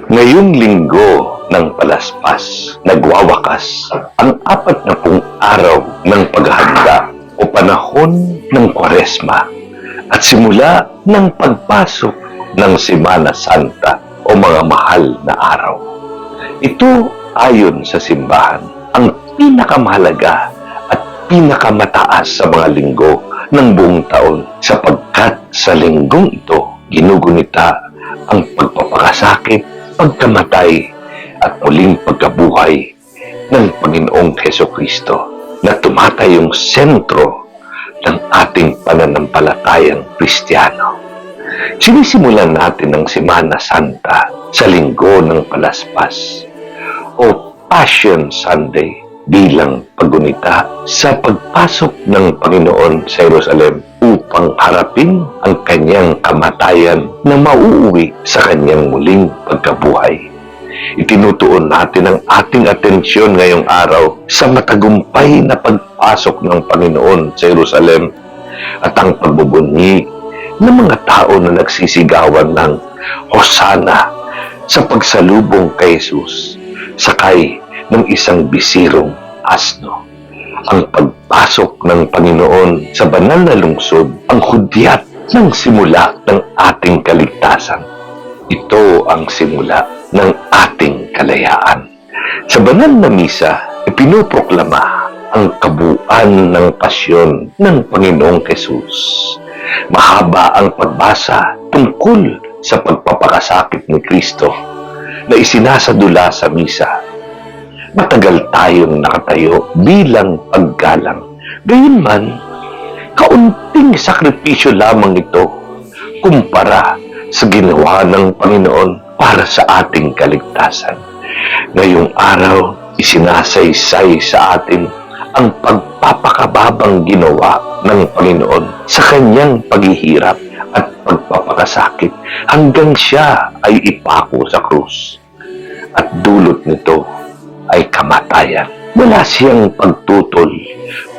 Ngayong linggo ng palaspas, nagwawakas ang 40 araw ng paghahanda o panahon ng Kwaresma at simula ng pagpasok ng Semana Santa o mga mahal na araw. Ito ayon sa simbahan ang pinakamahalaga at pinakamataas sa mga linggo ng buong taon sapagkat sa linggong ito ginugunita ang pagpapakasakit, pagkamatay at muling pagkabuhay ng Panginoong Hesukristo na tumatayong sentro ng ating pananampalatayang Kristiyano. Sinisimulan natin ang Semana Santa sa Linggo ng Palaspas o Passion Sunday bilang paggunita sa pagpasok ng Panginoon sa Jerusalem upang harapin ang kanyang kamatayan na mauuwi sa kanyang muling pagkabuhay. Itinutuon natin ang ating atensyon ngayong araw sa matagumpay na pagpasok ng Panginoon sa Jerusalem at ang pagbubunyi ng mga tao na nagsisigawan ng Hosana sa pagsalubong kay Jesus sakay ng isang bisirong asno. Ang pagpasok ng Panginoon sa banal na lungsod ang hudyat ng simula ng ating kaligtasan. Ito ang simula ng ating kalayaan. Sa banal na misa, ipinoproklama ang kabuuan ng pasyon ng Panginoong Hesus. Mahaba ang pagbasa tungkol sa pagpapakasakit ni Kristo na isinasadula sa misa. Matagal tayong nakatayo bilang paggalang. Gayunman, kaunting sakripisyo lamang ito kumpara sa ginawa ng Panginoon para sa ating kaligtasan. Ngayong araw, isinasaysay sa atin ang pagpapakababang ginawa ng Panginoon sa kanyang paghihirap at pagpapakasakit hanggang siya ay ipako sa krus. At dulot nito ay kamatayan. Wala siyang pagtutol,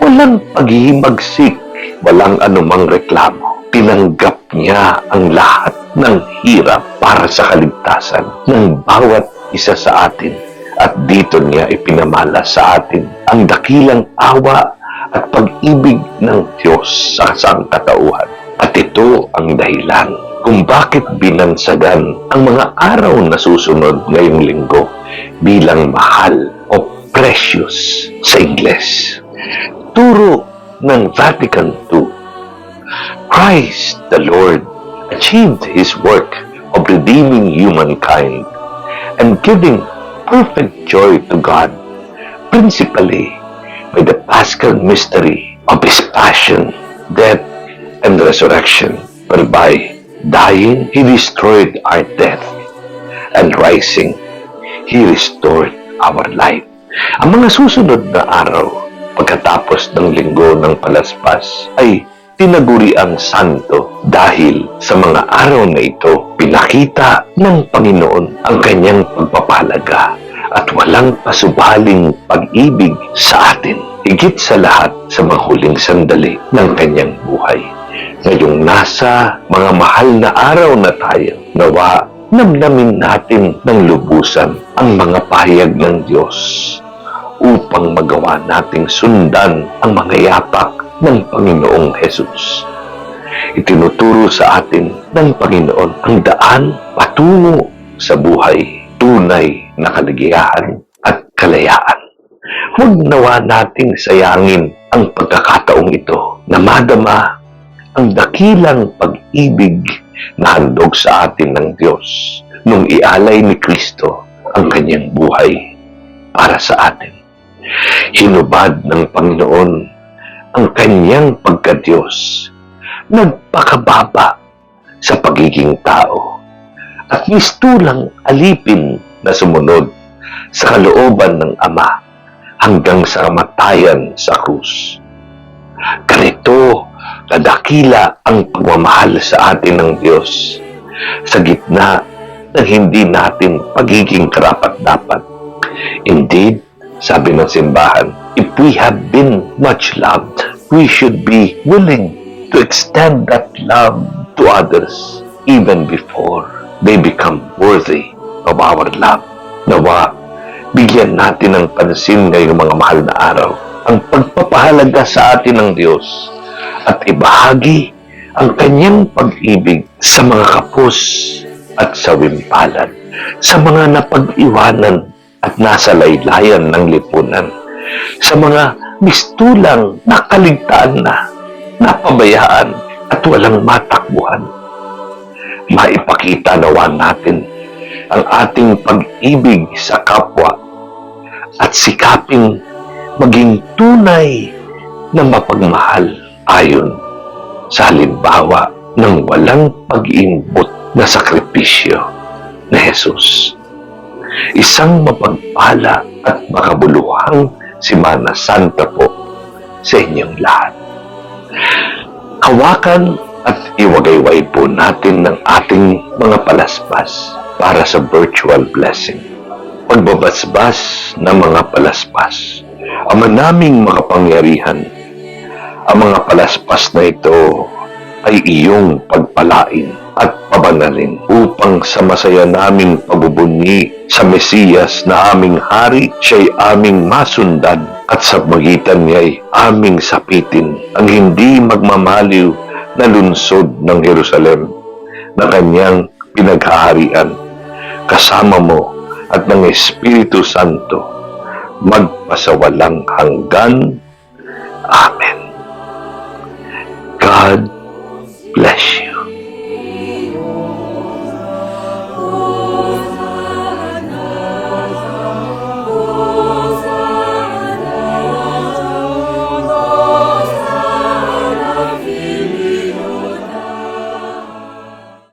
walang paghihimagsik, walang anumang reklamo. Tinanggap niya ang lahat ng hirap para sa kaligtasan ng bawat isa sa atin. At dito niya ipinamala sa atin ang dakilang awa at pag-ibig ng Diyos sa sangkatauhan. At ito ang dahilan kung bakit binansagan ang mga araw na susunod ngayong linggo bilang mahal o precious sa Ingles. Turo ng Vatican II, Christ the Lord achieved His work of redeeming humankind and giving perfect joy to God, principally by the Paschal mystery of His passion, death, and resurrection, whereby dying, He destroyed our death, and rising, He restored our life. Ang mga susunod na araw, pagkatapos ng linggo ng palaspas, ay tinaguriang santo dahil sa mga araw na ito, pinakita ng Panginoon ang kanyang pagpapahalaga at walang pasubaling pag-ibig sa atin, higit sa lahat sa mga huling sandali ng kanyang buhay. Ngayong nasa mga mahal na araw na tayo, nawa namnamin natin ng lubusan ang mga pahayag ng Diyos upang magawa nating sundan ang mga yapak ng Panginoong Hesus. Itinuturo sa atin ng Panginoon ang daan patungo sa buhay, tunay na kaligayahan at kalayaan. Huwag nawa nating sayangin ang pagkakataong ito na madama ang dakilang pag-ibig na handog sa atin ng Diyos nung ialay ni Kristo ang kanyang buhay para sa atin. Hinubad ng Panginoon ang kanyang pagka-Diyos, nagpakababa sa pagiging tao at mistulang alipin na sumunod sa kalooban ng Ama hanggang sa kamatayan sa krus. Ganito kadakila ang pagmamahal sa atin ng Diyos sa gitna ng hindi natin pagiging karapat-dapat. Indeed, sabi ng simbahan, if we have been much loved, we should be willing to extend that love to others even before they become worthy power love. Nawa, bigyan natin ng pansin ngayong mga mahal na araw ang pagpapahalaga sa atin ng Diyos at ibahagi ang kanyang pag-ibig sa mga kapos at sa wimpalan, sa mga napag-iwanan at nasa laylayan ng lipunan, sa mga mistulang nakaligtaan na, napabayaan at walang matakbuhan. Maipakita nawa natin ang ating pag-ibig sa kapwa at sikaping maging tunay na mapagmahal ayon sa halimbawa ng walang pag-iimbot na sakripisyo na Jesus. Isang mapagpala at makabuluhang Semana Santa po sa inyong lahat. Hawakan at iwagayway po natin ng ating mga palaspas para sa virtual blessing. Pagbabasbas ng mga palaspas. Ama naming makapangyarihan, ang mga palaspas na ito ay iyong pagpalain at pabanalin upang sa masaya naming pagbubunyi sa Mesiyas na aming hari, siya'y aming masundan at sa magitan niya'y aming sapitin ang hindi magmamaliw na lungsod ng Jerusalem na kanyang pinaghaharian kasama mo at ng Espiritu Santo magpasawalang hanggan. Amen. God bless you.